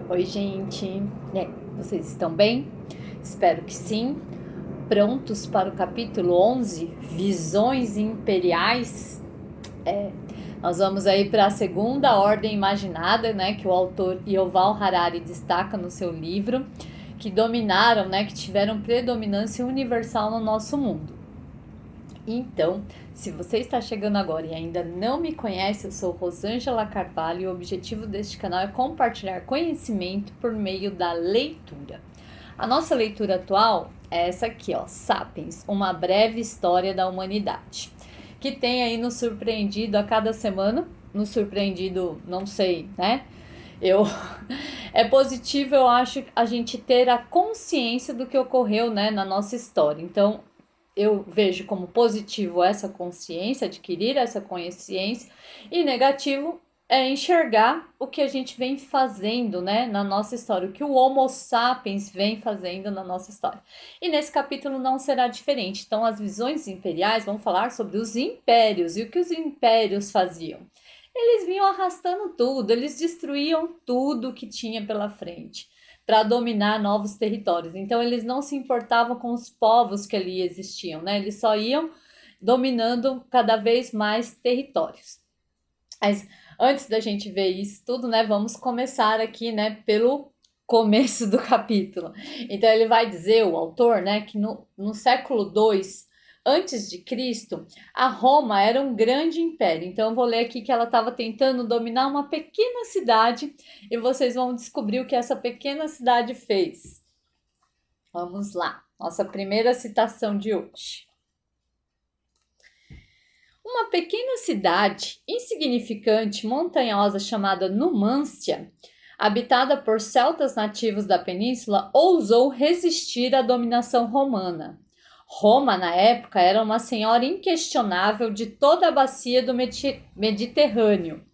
Oi, gente. E aí, vocês estão bem? Espero que sim. Prontos para o capítulo 11, Visões Imperiais? Nós vamos aí para a segunda ordem imaginada, né, que o autor Yuval Harari destaca no seu livro, que dominaram, né, que tiveram predominância universal no nosso mundo. Então, se você está chegando agora e ainda não me conhece, eu sou Rosângela Carvalho e o objetivo deste canal é compartilhar conhecimento por meio da leitura. A nossa leitura atual é essa aqui, ó, Sapiens, uma breve história da humanidade, que tem aí nos surpreendido a cada semana, nos surpreendido, não sei, né? Eu É positivo, eu acho, a gente ter a consciência do que ocorreu, né, na nossa história. Então, eu vejo como positivo essa consciência, adquirir essa consciência, e negativo é enxergar o que a gente vem fazendo, né, na nossa história, o que o Homo sapiens vem fazendo na nossa história. E nesse capítulo não será diferente. Então, as visões imperiais vão falar sobre os impérios e o que os impérios faziam. Eles vinham arrastando tudo, eles destruíam tudo que tinha pela frente para dominar novos territórios. Então eles não se importavam com os povos que ali existiam, né? Eles só iam dominando cada vez mais territórios. Mas antes da gente ver isso tudo, né, vamos começar aqui, né, pelo começo do capítulo. Então ele vai dizer, o autor, né, que no século II antes de Cristo, a Roma era um grande império. Então eu vou ler aqui que ela estava tentando dominar uma pequena cidade e vocês vão descobrir o que essa pequena cidade fez. Vamos lá, nossa primeira citação de hoje. Uma pequena cidade insignificante, montanhosa chamada Numância, habitada por celtas nativos da península, ousou resistir à dominação romana. Roma, na época, era uma senhora inquestionável de toda a bacia do Mediterrâneo,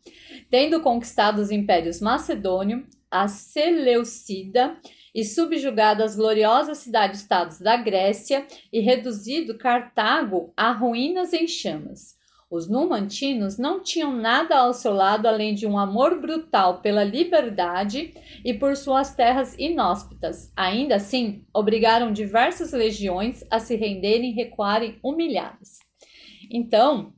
tendo conquistado os impérios macedônio, a Seleucida e subjugado as gloriosas cidades-estados da Grécia e reduzido Cartago a ruínas em chamas. Os numantinos não tinham nada ao seu lado além de um amor brutal pela liberdade e por suas terras inóspitas. Ainda assim, obrigaram diversas legiões a se renderem e recuarem humilhadas. Então,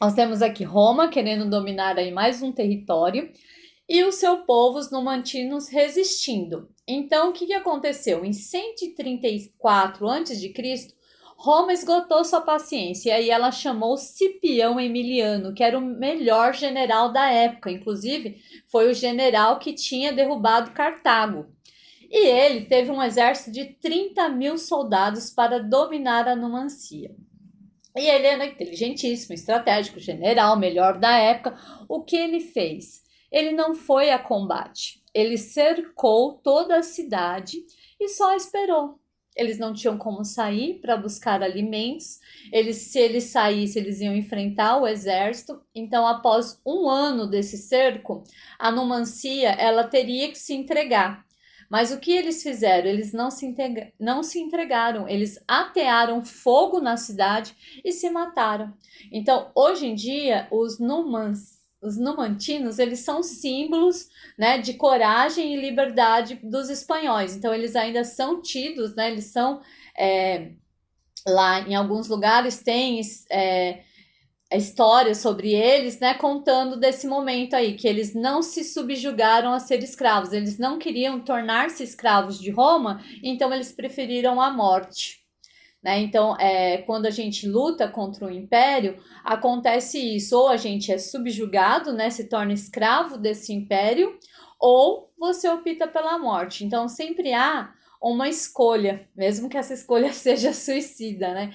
nós temos aqui Roma querendo dominar aí mais um território e o seu povo, os numantinos, resistindo. Então, o que aconteceu? Em 134 a.C., Roma esgotou sua paciência e aí ela chamou Cipião Emiliano, que era o melhor general da época. Inclusive, foi o general que tinha derrubado Cartago. E ele teve um exército de 30 mil soldados para dominar a Numancia. E ele era inteligentíssimo, estratégico, general, melhor da época. O que ele fez? Ele não foi a combate. Ele cercou toda a cidade e só esperou. Eles não tinham como sair para buscar alimentos. Se eles saíssem, eles iam enfrentar o exército. Então, após um ano desse cerco, a Numancia ela teria que se entregar. Mas o que eles fizeram? Eles não se entregaram. Eles atearam fogo na cidade e se mataram. Então, hoje em dia, os numantinos, eles são símbolos, né, de coragem e liberdade dos espanhóis. Então, eles ainda são tidos, né, eles são, lá em alguns lugares tem a história sobre eles, né, contando desse momento aí, que eles não se subjugaram a ser escravos, eles não queriam tornar-se escravos de Roma, então eles preferiram a morte. Né? Então, quando a gente luta contra o império, acontece isso, ou a gente é subjugado, né, se torna escravo desse império, ou você opta pela morte. Então, sempre há uma escolha, mesmo que essa escolha seja suicida, né?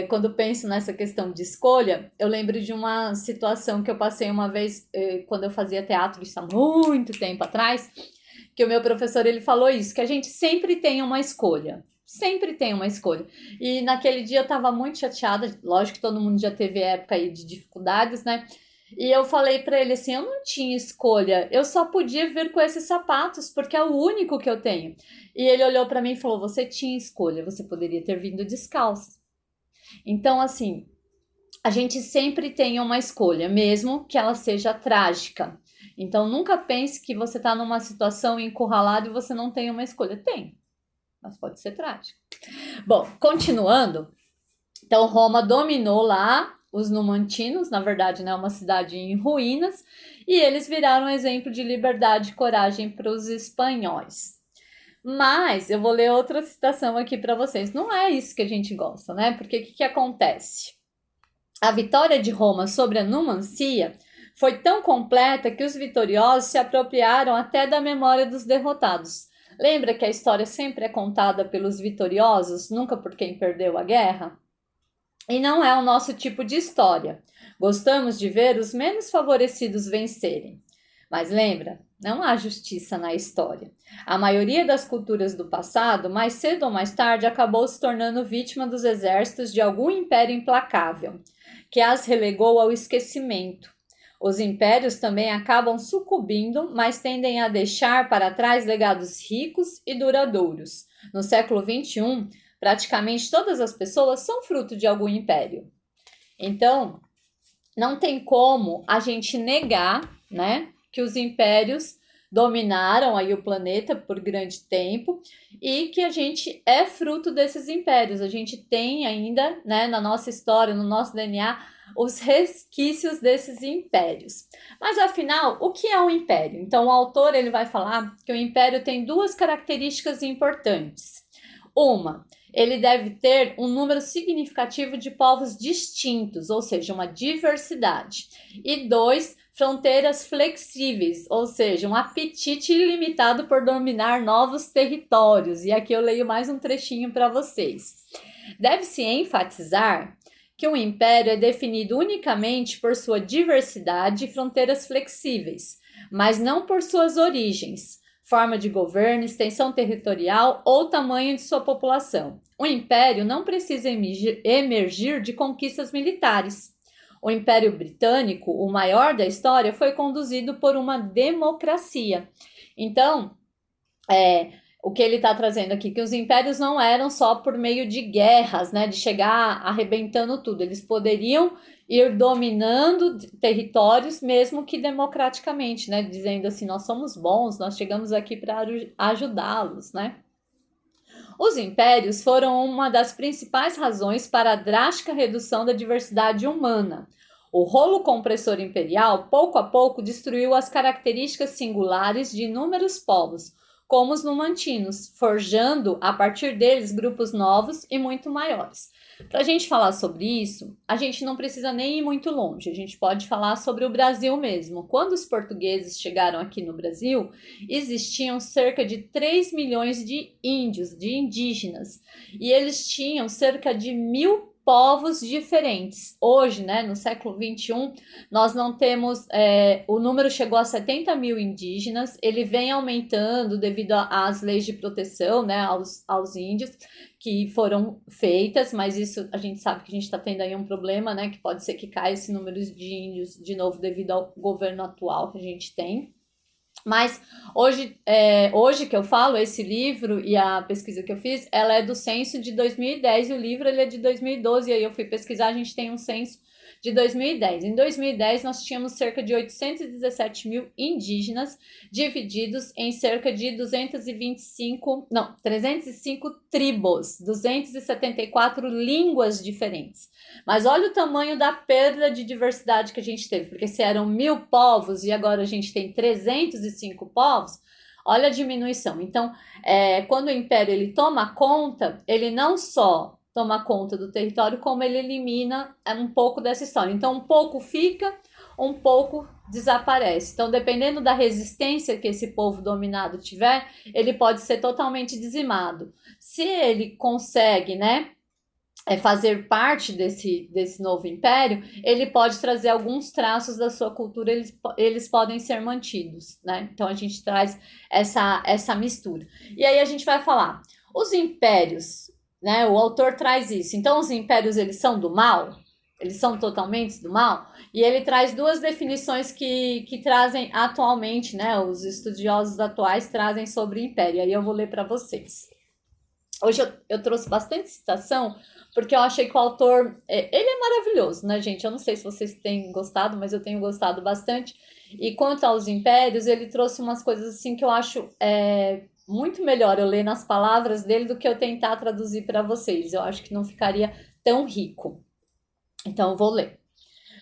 Quando penso nessa questão de escolha, eu lembro de uma situação que eu passei uma vez, quando eu fazia teatro, isso há muito tempo atrás, que o meu professor ele falou isso, que a gente sempre tem uma escolha. Sempre tem uma escolha. E naquele dia eu tava muito chateada. Lógico que todo mundo já teve época aí de dificuldades, né? E eu falei pra ele assim: eu não tinha escolha, eu só podia vir com esses sapatos, porque é o único que eu tenho. E ele olhou pra mim e falou: você tinha escolha, você poderia ter vindo descalço. Então, assim, a gente sempre tem uma escolha, mesmo que ela seja trágica. Então, nunca pense que você está numa situação encurralada e você não tem uma escolha. Tem, mas pode ser trágico. Bom, continuando. Então, Roma dominou lá os numantinos, na verdade, né, uma cidade em ruínas, e eles viraram um exemplo de liberdade e coragem para os espanhóis. Mas eu vou ler outra citação aqui para vocês. Não é isso que a gente gosta, né? Porque o que acontece? A vitória de Roma sobre a Numancia foi tão completa que os vitoriosos se apropriaram até da memória dos derrotados. Lembra que a história sempre é contada pelos vitoriosos, nunca por quem perdeu a guerra? E não é o nosso tipo de história. Gostamos de ver os menos favorecidos vencerem. Mas lembra, não há justiça na história. A maioria das culturas do passado, mais cedo ou mais tarde, acabou se tornando vítima dos exércitos de algum império implacável, que as relegou ao esquecimento. Os impérios também acabam sucumbindo, mas tendem a deixar para trás legados ricos e duradouros. No século XXI, praticamente todas as pessoas são fruto de algum império. Então, não tem como a gente negar, né, que os impérios dominaram aí o planeta por grande tempo e que a gente é fruto desses impérios. A gente tem ainda, né, na nossa história, no nosso DNA, os resquícios desses impérios. Mas afinal, o que é um império? Então, o autor ele vai falar que o império tem duas características importantes. Uma, ele deve ter um número significativo de povos distintos, ou seja, uma diversidade. E dois, fronteiras flexíveis, ou seja, um apetite ilimitado por dominar novos territórios. E aqui eu leio mais um trechinho para vocês. Deve-se enfatizar que um império é definido unicamente por sua diversidade e fronteiras flexíveis, mas não por suas origens, forma de governo, extensão territorial ou tamanho de sua população. O império não precisa emergir de conquistas militares. O Império Britânico, o maior da história, foi conduzido por uma democracia. Então, o que ele está trazendo aqui, que os impérios não eram só por meio de guerras, né, de chegar arrebentando tudo. Eles poderiam ir dominando territórios, mesmo que democraticamente, né, dizendo assim, nós somos bons, nós chegamos aqui para ajudá-los, né. Os impérios foram uma das principais razões para a drástica redução da diversidade humana. O rolo compressor imperial, pouco a pouco, destruiu as características singulares de inúmeros povos, como os numantinos, forjando a partir deles grupos novos e muito maiores. Para a gente falar sobre isso, a gente não precisa nem ir muito longe, a gente pode falar sobre o Brasil mesmo. Quando os portugueses chegaram aqui no Brasil, existiam cerca de 3 milhões de índios, de indígenas, e eles tinham cerca de 1.000 povos diferentes. Hoje, né, no século XXI, nós não temos, o número chegou a 70 mil indígenas, ele vem aumentando devido às leis de proteção, né, aos índios que foram feitas, mas isso a gente sabe que a gente está tendo aí um problema, né, que pode ser que caia esse número de índios de novo devido ao governo atual que a gente tem. Mas hoje que eu falo, esse livro e a pesquisa que eu fiz, ela é do censo de 2010 e o livro ele é de 2012, e aí eu fui pesquisar, a gente tem um censo de 2010. Em 2010, nós tínhamos cerca de 817 mil indígenas, divididos em cerca de 305 tribos, 274 línguas diferentes. Mas olha o tamanho da perda de diversidade que a gente teve, porque se eram 1.000 povos e agora a gente tem 305 povos, olha a diminuição. Então, quando o império ele toma conta, ele não só toma conta do território, como ele elimina um pouco dessa história. Então, um pouco fica, um pouco desaparece. Então, dependendo da resistência que esse povo dominado tiver, ele pode ser totalmente dizimado. Se ele consegue, né, fazer parte desse novo império, ele pode trazer alguns traços da sua cultura, eles podem ser mantidos, né? Então, a gente traz essa mistura. E aí, a gente vai falar, os impérios, né? O autor traz isso. Então, os impérios, eles são do mal? Eles são totalmente do mal? E ele traz duas definições que trazem atualmente, né? Os estudiosos atuais trazem sobre império. E aí eu vou ler para vocês. Hoje eu trouxe bastante citação, porque eu achei que o autor, ele é maravilhoso, né, gente? Eu não sei se vocês têm gostado, mas eu tenho gostado bastante. E quanto aos impérios, ele trouxe umas coisas assim que eu acho muito melhor eu ler nas palavras dele do que eu tentar traduzir para vocês. Eu acho que não ficaria tão rico. Então, eu vou ler.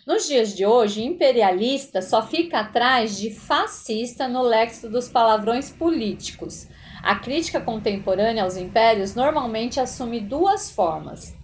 Nos dias de hoje, imperialista só fica atrás de fascista no léxico dos palavrões políticos. A crítica contemporânea aos impérios normalmente assume duas formas.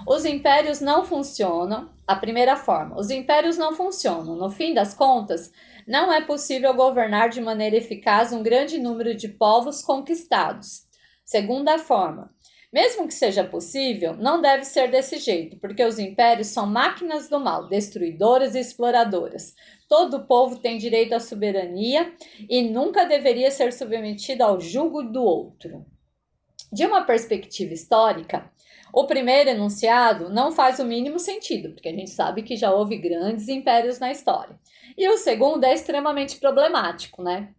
Os impérios não funcionam. A primeira forma, os impérios não funcionam. No fim das contas, não é possível governar de maneira eficaz um grande número de povos conquistados. Segunda forma, mesmo que seja possível, não deve ser desse jeito, porque os impérios são máquinas do mal, destruidoras e exploradoras. Todo povo tem direito à soberania e nunca deveria ser submetido ao jugo do outro. De uma perspectiva histórica, o primeiro enunciado não faz o mínimo sentido, porque a gente sabe que já houve grandes impérios na história. E o segundo é extremamente problemático, né?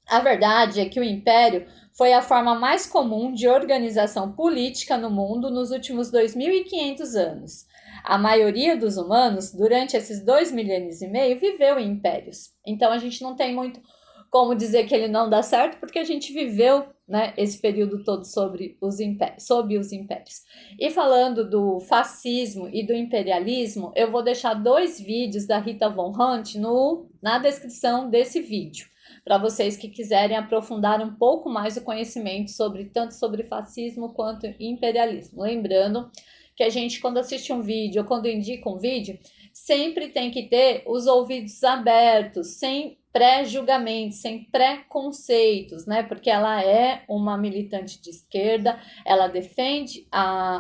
A verdade é que o império foi a forma mais comum de organização política no mundo nos últimos 2.500 anos. A maioria dos humanos, durante esses 2 milênios e meio, viveu em impérios. Então a gente não tem muito como dizer que ele não dá certo, porque a gente viveu, né, esse período todo sob os impérios. E falando do fascismo e do imperialismo, eu vou deixar 2 vídeos da Rita Von Hunt na descrição desse vídeo, para vocês que quiserem aprofundar um pouco mais o conhecimento tanto sobre fascismo quanto imperialismo. Lembrando que a gente, quando assiste um vídeo ou quando indica um vídeo, sempre tem que ter os ouvidos abertos, sem pré-julgamentos, sem pré-conceitos, né? Porque ela é uma militante de esquerda, ela defende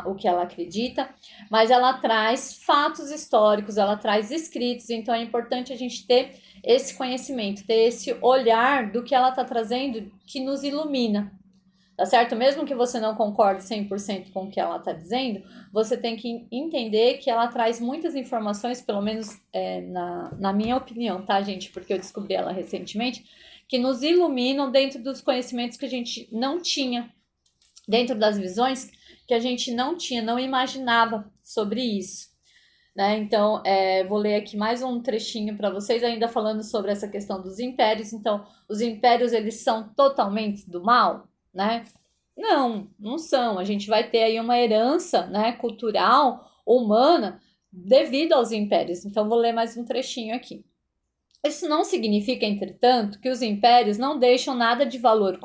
o que ela acredita, mas ela traz fatos históricos, ela traz escritos, então é importante a gente ter esse conhecimento, ter esse olhar do que ela está trazendo que nos ilumina. Tá certo? Mesmo que você não concorde 100% com o que ela está dizendo, você tem que entender que ela traz muitas informações, pelo menos na minha opinião, tá, gente? Porque eu descobri ela recentemente, que nos iluminam dentro dos conhecimentos que a gente não tinha, dentro das visões que a gente não tinha, não imaginava sobre isso. Né? Então, vou ler aqui mais um trechinho para vocês, ainda falando sobre essa questão dos impérios. Então, os impérios, eles são totalmente do mal? Né? Não são. A gente vai ter aí uma herança, né, cultural, humana, devido aos impérios. Então, vou ler mais um trechinho aqui. Isso não significa, entretanto, que os impérios não deixam nada de valor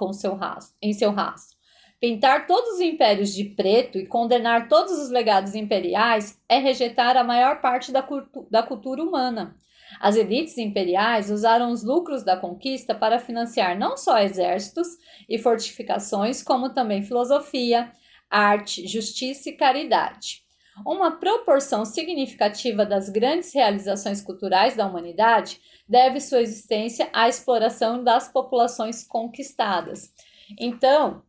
em seu rastro. Pintar todos os impérios de preto e condenar todos os legados imperiais é rejeitar a maior parte da cultura humana. As elites imperiais usaram os lucros da conquista para financiar não só exércitos e fortificações, como também filosofia, arte, justiça e caridade. Uma proporção significativa das grandes realizações culturais da humanidade deve sua existência à exploração das populações conquistadas. Então,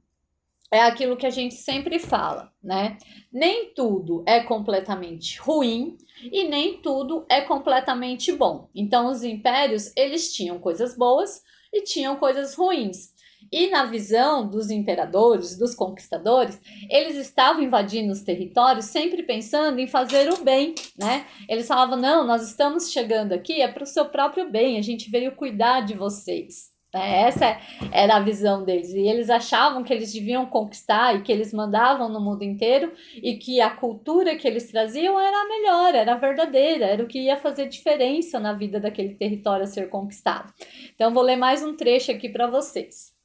é aquilo que a gente sempre fala, né? Nem tudo é completamente ruim e nem tudo é completamente bom. Então, os impérios, eles tinham coisas boas e tinham coisas ruins. E na visão dos imperadores, dos conquistadores, eles estavam invadindo os territórios sempre pensando em fazer o bem, né? Eles falavam, não, nós estamos chegando aqui, é para o seu próprio bem, a gente veio cuidar de vocês. Essa era a visão deles, e eles achavam que eles deviam conquistar e que eles mandavam no mundo inteiro e que a cultura que eles traziam era a melhor, era a verdadeira, era o que ia fazer diferença na vida daquele território a ser conquistado. Então, vou ler mais um trecho aqui para vocês.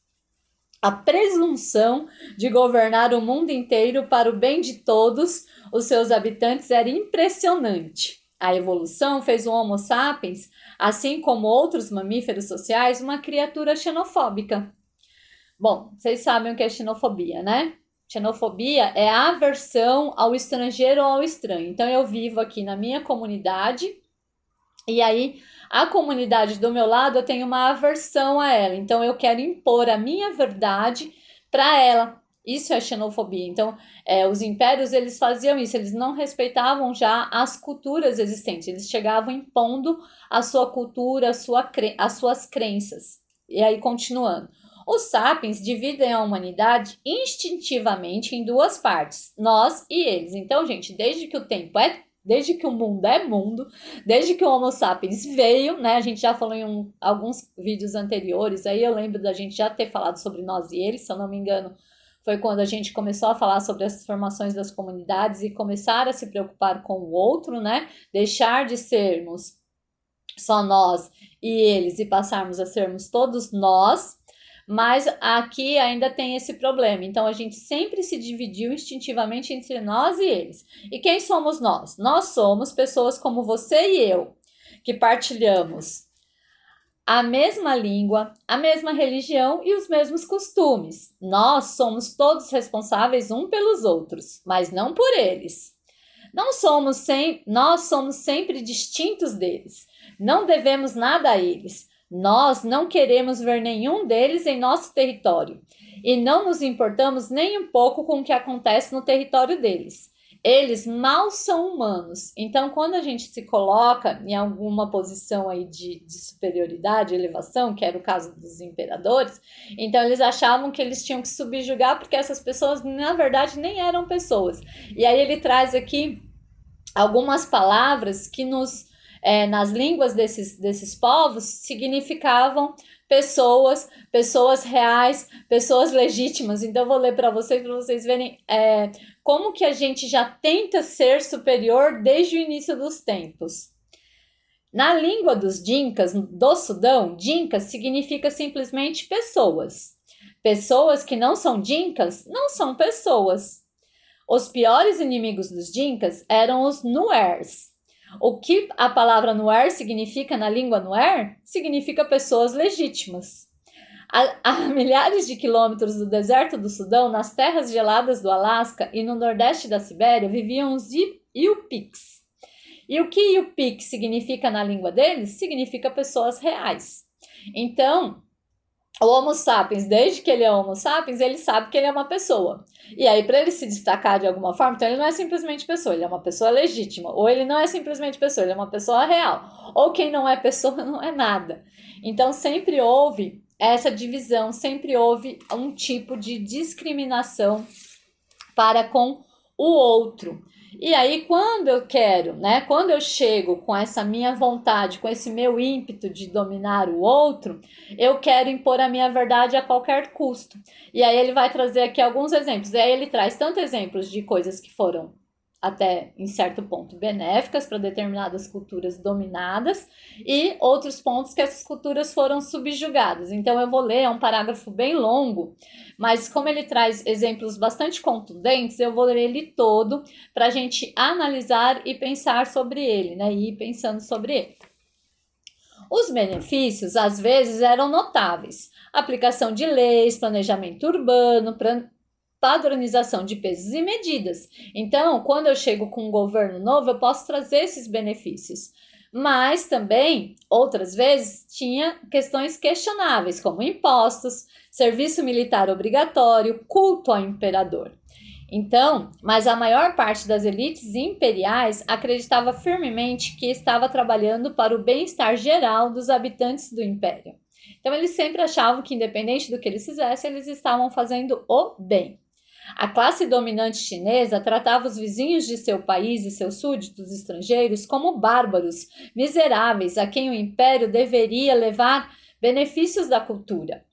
A presunção de governar o mundo inteiro para o bem de todos os seus habitantes era impressionante. A evolução fez o Homo sapiens, assim como outros mamíferos sociais, uma criatura xenofóbica. Bom, vocês sabem o que é xenofobia, né? Xenofobia é a aversão ao estrangeiro ou ao estranho. Então, eu vivo aqui na minha comunidade e aí a comunidade do meu lado eu tenho uma aversão a ela. Então, eu quero impor a minha verdade para ela. Isso é xenofobia. Então, os impérios, eles faziam isso, eles não respeitavam já as culturas existentes, eles chegavam impondo a sua cultura, as suas crenças. E aí, continuando. Os sapiens dividem a humanidade instintivamente em duas partes, nós e eles. Então, gente, desde que o tempo é desde que o mundo é mundo, desde que o Homo sapiens veio, né? A gente já falou em alguns vídeos anteriores, aí eu lembro da gente já ter falado sobre nós e eles, se eu não me engano, foi quando a gente começou a falar sobre as formações das comunidades e começar a se preocupar com o outro, né? Deixar de sermos só nós e eles e passarmos a sermos todos nós, mas aqui ainda tem esse problema. Então a gente sempre se dividiu instintivamente entre nós e eles. E quem somos nós? Nós somos pessoas como você e eu, que partilhamos a mesma língua, a mesma religião e os mesmos costumes. Nós somos todos responsáveis uns pelos outros, mas não por eles. Nós somos sempre distintos deles. Não devemos nada a eles. Nós não queremos ver nenhum deles em nosso território e não nos importamos nem um pouco com o que acontece no território deles. Eles mal são humanos. Então, quando a gente se coloca em alguma posição aí de superioridade, elevação, que era o caso dos imperadores, então eles achavam que eles tinham que subjugar porque essas pessoas, na verdade, nem eram pessoas. E aí ele traz aqui algumas palavras que nas línguas desses povos significavam pessoas reais, pessoas legítimas. Então eu vou ler para vocês verem como que a gente já tenta ser superior desde o início dos tempos. Na língua dos Dinkas, do Sudão, Dinkas significa simplesmente pessoas. Pessoas que não são Dinkas não são pessoas. Os piores inimigos dos Dinkas eram os Nuers. O que a palavra Nuer significa na língua Nuer? Significa pessoas legítimas. A milhares de quilômetros do deserto do Sudão, nas terras geladas do Alasca e no nordeste da Sibéria, viviam os Yupiks. E o que Yupik significa na língua deles? Significa pessoas reais. Então, o Homo sapiens, desde que ele é Homo sapiens, ele sabe que ele é uma pessoa. E aí, para ele se destacar de alguma forma, então ele não é simplesmente pessoa, ele é uma pessoa legítima. Ou ele não é simplesmente pessoa, ele é uma pessoa real. Ou quem não é pessoa não é nada. Então, sempre houve essa divisão, sempre houve um tipo de discriminação para com o outro. E aí, quando eu quero, né, quando eu chego com essa minha vontade, com esse meu ímpeto de dominar o outro, eu quero impor a minha verdade a qualquer custo. E aí ele vai trazer aqui alguns exemplos. E aí ele traz tanto exemplos de coisas que foram até em certo ponto benéficas para determinadas culturas dominadas e outros pontos que essas culturas foram subjugadas. Então eu vou ler, é um parágrafo bem longo, mas como ele traz exemplos bastante contundentes, eu vou ler ele todo para a gente analisar e pensar sobre ele, né? E ir pensando sobre ele. Os benefícios, às vezes, eram notáveis. Aplicação de leis, planejamento urbano, padronização de pesos e medidas. Então, quando eu chego com um governo novo, eu posso trazer esses benefícios. Mas também, outras vezes, tinha questões questionáveis, como impostos, serviço militar obrigatório, culto ao imperador. Então, mas a maior parte das elites imperiais acreditava firmemente que estava trabalhando para o bem-estar geral dos habitantes do império. Então, eles sempre achavam que, independente do que eles fizessem, eles estavam fazendo o bem. A classe dominante chinesa tratava os vizinhos de seu país e seus súditos estrangeiros como bárbaros, miseráveis, a quem o império deveria levar benefícios da cultura.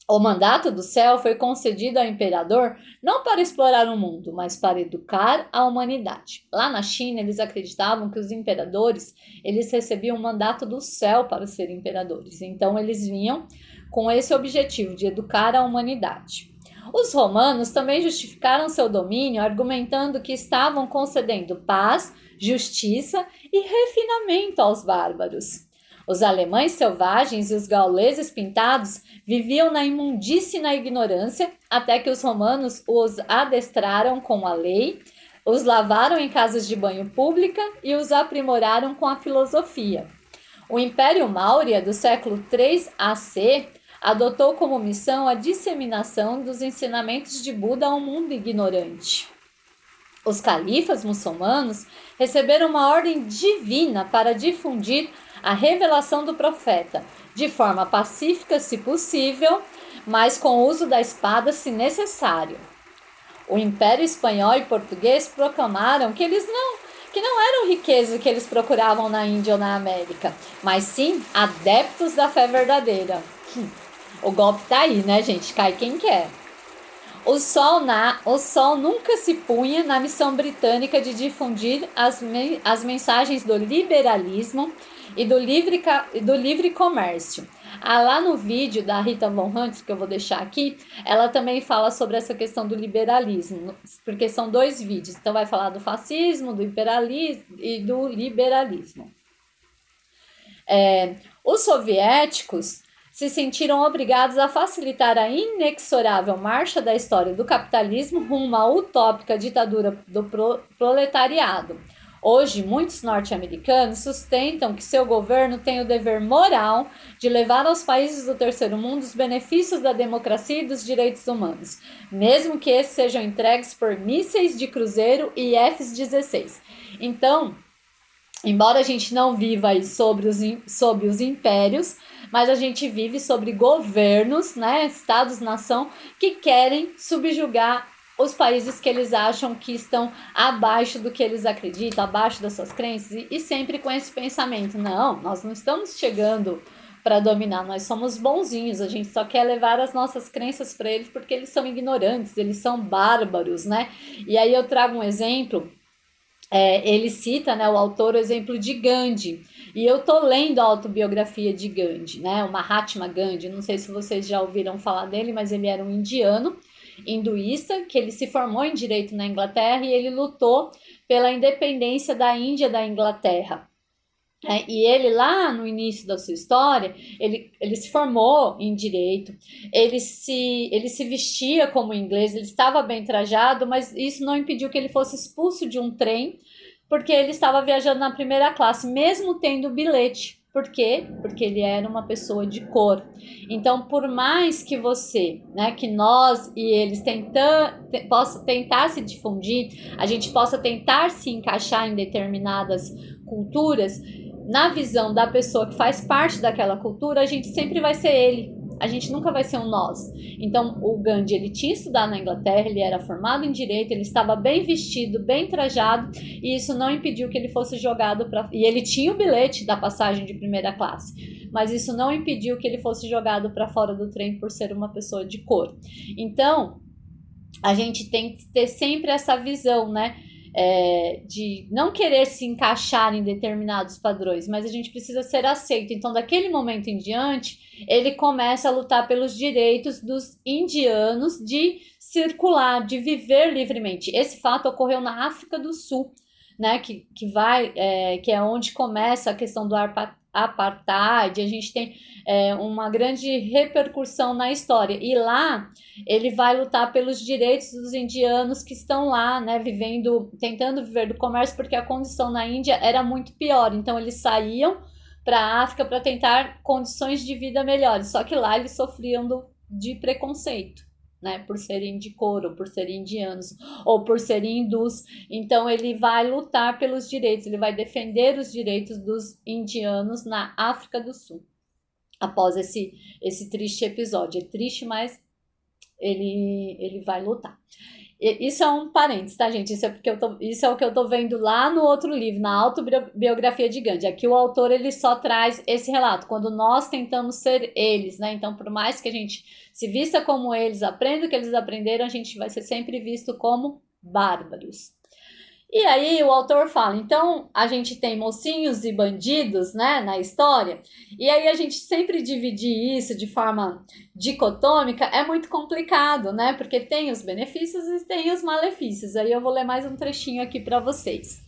O mandato do céu foi concedido ao imperador não para explorar o mundo, mas para educar a humanidade. Lá na China, eles acreditavam que os imperadores, eles recebiam o mandato do céu para serem imperadores. Então, eles vinham com esse objetivo de educar a humanidade. Os romanos também justificaram seu domínio argumentando que estavam concedendo paz, justiça e refinamento aos bárbaros. Os alemães selvagens e os gauleses pintados viviam na imundície e na ignorância, até que os romanos os adestraram com a lei, os lavaram em casas de banho pública e os aprimoraram com a filosofia. O Império Maurya do século III AC adotou como missão a disseminação dos ensinamentos de Buda ao mundo ignorante. Os califas muçulmanos receberam uma ordem divina para difundir a revelação do profeta, de forma pacífica, se possível, mas com o uso da espada, se necessário. O Império Espanhol e Português proclamaram que eles não que não eram riquezas que eles procuravam na Índia ou na América, mas sim adeptos da fé verdadeira. O golpe tá aí, né, gente? Cai quem quer. O Sol nunca se punha na missão britânica de difundir as mensagens do liberalismo e do livre comércio. Lá no vídeo da Rita Von Hunt, que eu vou deixar aqui, ela também fala sobre essa questão do liberalismo, porque são 2 vídeos. Então vai falar do fascismo, do imperialismo e do liberalismo. Os soviéticos se sentiram obrigados a facilitar a inexorável marcha da história do capitalismo rumo à utópica ditadura do proletariado. Hoje, muitos norte-americanos sustentam que seu governo tem o dever moral de levar aos países do terceiro mundo os benefícios da democracia e dos direitos humanos, mesmo que esses sejam entregues por mísseis de cruzeiro e F-16. Então, embora a gente não viva aí sobre os impérios, mas a gente vive sobre governos, né, estados-nação, que querem subjugar os países que eles acham que estão abaixo do que eles acreditam, abaixo das suas crenças, e sempre com esse pensamento, não, nós não estamos chegando para dominar, nós somos bonzinhos, a gente só quer levar as nossas crenças para eles porque eles são ignorantes, eles são bárbaros, né? E aí eu trago um exemplo, ele cita, né, o autor, o exemplo de Gandhi, e eu tô lendo a autobiografia de Gandhi, né, o Mahatma Gandhi, não sei se vocês já ouviram falar dele, mas ele era um indiano, hinduísta, que ele se formou em direito na Inglaterra e ele lutou pela independência da Índia da Inglaterra. E ele lá no início da sua história, ele se formou em direito, ele se vestia como inglês, ele estava bem trajado, mas isso não impediu que ele fosse expulso de um trem, porque ele estava viajando na primeira classe, mesmo tendo bilhete. Por quê? Porque ele era uma pessoa de cor. Então, por mais que você, né, que nós e eles possa tentar se difundir, a gente possa tentar se encaixar em determinadas culturas, na visão da pessoa que faz parte daquela cultura, a gente sempre vai ser ele. A gente nunca vai ser um nós. Então, o Gandhi, ele tinha estudado na Inglaterra, ele era formado em direito, ele estava bem vestido, bem trajado, e isso não impediu que ele fosse jogado para... E ele tinha o bilhete da passagem de primeira classe, mas isso não impediu que ele fosse jogado para fora do trem por ser uma pessoa de cor. Então, a gente tem que ter sempre essa visão, né? De não querer se encaixar em determinados padrões, mas a gente precisa ser aceito. Então, daquele momento em diante, ele começa a lutar pelos direitos dos indianos de circular, de viver livremente. Esse fato ocorreu na África do Sul, né, que é onde começa a questão do apartheid. A gente tem uma grande repercussão na história, e lá ele vai lutar pelos direitos dos indianos que estão lá, né, tentando viver do comércio, porque a condição na Índia era muito pior, então eles saíam para a África para tentar condições de vida melhores, só que lá eles sofriam de preconceito, né, por serem de cor, ou por serem indianos, ou por serem hindus. Então ele vai lutar pelos direitos, ele vai defender os direitos dos indianos na África do Sul, após esse triste episódio. É triste, mas ele vai lutar. Isso é um parênteses, tá, gente? Isso é o que eu tô vendo lá no outro livro, na autobiografia de Gandhi. Aqui o autor, ele só traz esse relato, quando nós tentamos ser eles, né? Então, por mais que a gente se vista como eles, aprenda o que eles aprenderam, a gente vai ser sempre visto como bárbaros. E aí o autor fala, então a gente tem mocinhos e bandidos, né, na história, e aí a gente sempre dividir isso de forma dicotômica é muito complicado, né, porque tem os benefícios e tem os malefícios. Aí eu vou ler mais um trechinho aqui para vocês.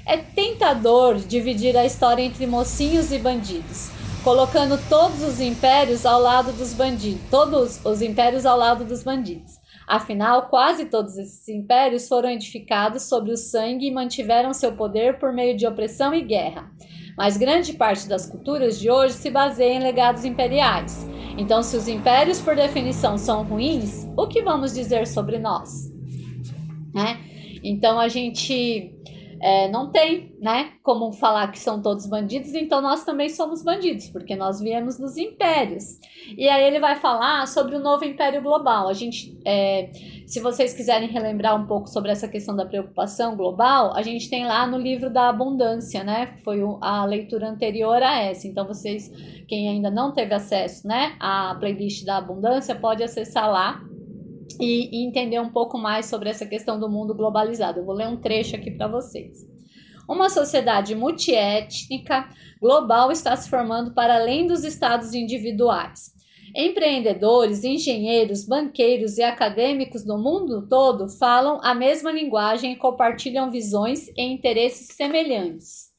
É tentador dividir a história entre mocinhos e bandidos, colocando todos os impérios ao lado dos bandidos, Afinal, quase todos esses impérios foram edificados sobre o sangue e mantiveram seu poder por meio de opressão e guerra. Mas grande parte das culturas de hoje se baseia em legados imperiais. Então, se os impérios, por definição, são ruins, o que vamos dizer sobre nós? Então, a gente não tem, né, como falar que são todos bandidos, então nós também somos bandidos, porque nós viemos dos impérios. E aí ele vai falar sobre o novo império global. A gente, se vocês quiserem relembrar um pouco sobre essa questão da preocupação global, a gente tem lá no livro da abundância, né, foi a leitura anterior a essa. Então vocês, quem ainda não teve acesso, né, à playlist da abundância, pode acessar lá e entender um pouco mais sobre essa questão do mundo globalizado. Eu vou ler um trecho aqui para vocês. Uma sociedade multiétnica global está se formando para além dos estados individuais. Empreendedores, engenheiros, banqueiros e acadêmicos do mundo todo falam a mesma linguagem e compartilham visões e interesses semelhantes.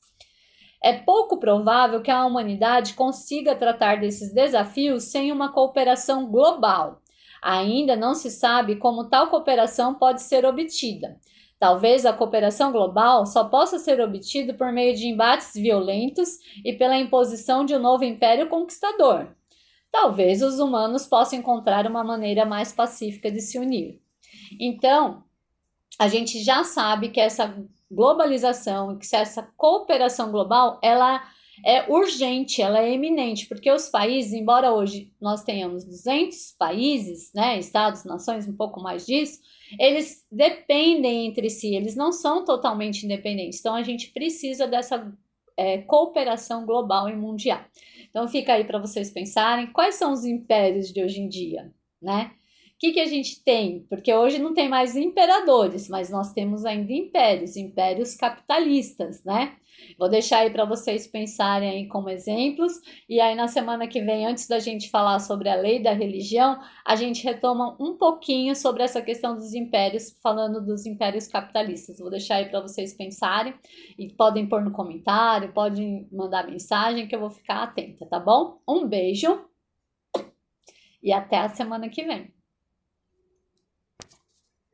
É pouco provável que a humanidade consiga tratar desses desafios sem uma cooperação global. Ainda não se sabe como tal cooperação pode ser obtida. Talvez a cooperação global só possa ser obtida por meio de embates violentos e pela imposição de um novo império conquistador. Talvez os humanos possam encontrar uma maneira mais pacífica de se unir. Então, a gente já sabe que essa globalização, que essa cooperação global, ela é urgente, ela é eminente, porque os países, embora hoje nós tenhamos 200 países, né, estados, nações, um pouco mais disso, eles dependem entre si, eles não são totalmente independentes. Então a gente precisa dessa cooperação global e mundial. Então fica aí para vocês pensarem quais são os impérios de hoje em dia, né? O que a gente tem? Porque hoje não tem mais imperadores, mas nós temos ainda impérios capitalistas, né? Vou deixar aí para vocês pensarem aí como exemplos, e aí na semana que vem, antes da gente falar sobre a lei da religião, a gente retoma um pouquinho sobre essa questão dos impérios, falando dos impérios capitalistas. Vou deixar aí para vocês pensarem, e podem pôr no comentário, podem mandar mensagem que eu vou ficar atenta, tá bom? Um beijo e até a semana que vem.